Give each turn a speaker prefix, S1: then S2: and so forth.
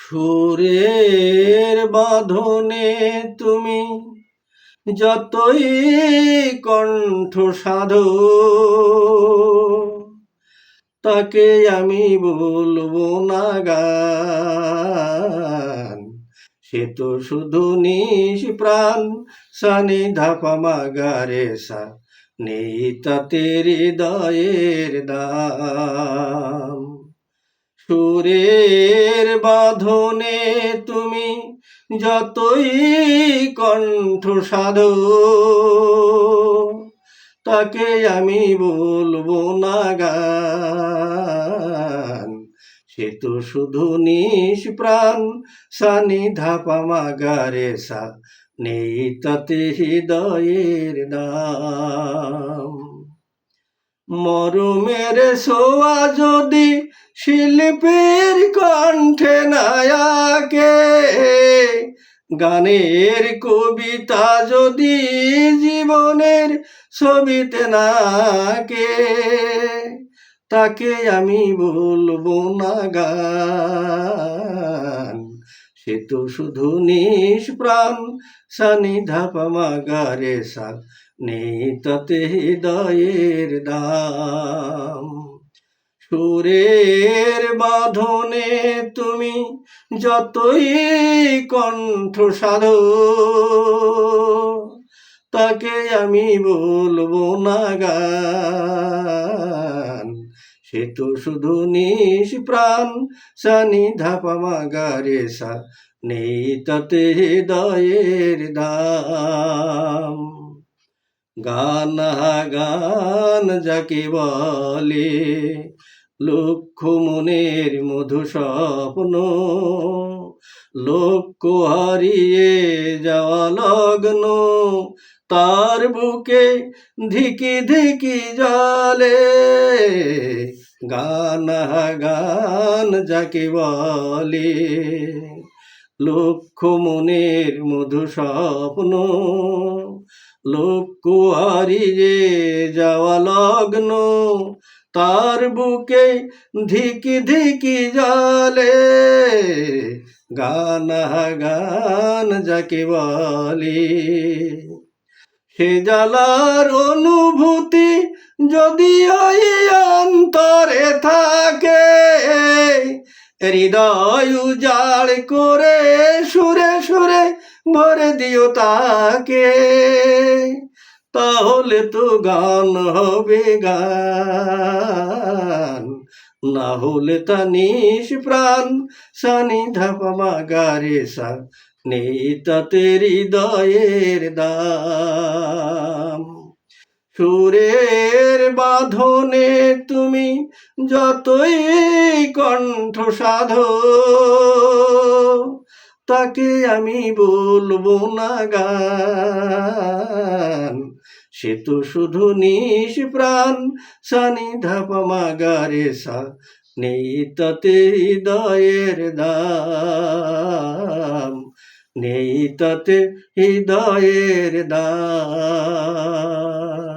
S1: সুরের বাঁধনে তুমি যতই কণ্ঠ সাধো, তাকে আমি বলবো না গান। সে তো শুধু নিজ প্রাণ, সানি ধাপা মাগারে সা, নেই তাতে হৃদয়ের দাম। সুরের বাঁধনে তুমি যতই কণ্ঠ সাধো, তাকে আমি বলবো না গান। সে তো শুধু নিজ প্রাণ, সানি ধাপা মাগারে সা, নেই তাতে হৃদয়ের দাম। মরমের ছোঁয়া যদি শিল্পীর কণ্ঠে নায়াকে, গানের কবিতা যদি জীবনের ছবিতে নাকে, তাকে আমি বলবো না গান। সে তো শুধু নিজ প্রাণ, সানি ধাপা মাগারে সা, নেই তাতে হৃদয়ের দাম। সুরের বাঁধনে তুমি যতই কণ্ঠ সাধো, তাকে আমি বলবো না গান। সে তো শুধু নিজ প্রাণ, সানি ধাপা মাগারে সা, নেই তাতে হৃদয়ের দাম। গান গান যাকে বলে, লক্ষ মনের মধু স্বপ্ন, লক্ষ্য হারিয়ে যাওয়া লগ্ন, তার বুকে ধিকি ধিকি জলে। গান গান যাকে বলে, লক্ষ মনের মধু স্বপ্ন, লক্ষ্য হারিয়ে যাওয়া লগ্ন, তার বুকে ধিকি ধিকি জলে। গান গান যাকে বলে, সে জ্বালার অনুভূতি যদি ওই অন্তরে থাকে, হৃদয় উজাড় করে সুরে সুরে ভরে দিও তাকে, তাহলে তো গান হবে গান। না হলে তা নিজ প্রাণ, সানি ধাপা মাগারে সা, নেই তাতে হৃদয়ের দাম। সুরের বাঁধনে তুমি যতই কণ্ঠ সাধো, তাকে আমি বলবো না গান। সে তো শুধু নিজ প্রাণ, সানি ধাপা মাগারে সা, নেই তাতে হৃদয়ের দাম। নেই তাতে হৃদয়ের দাম।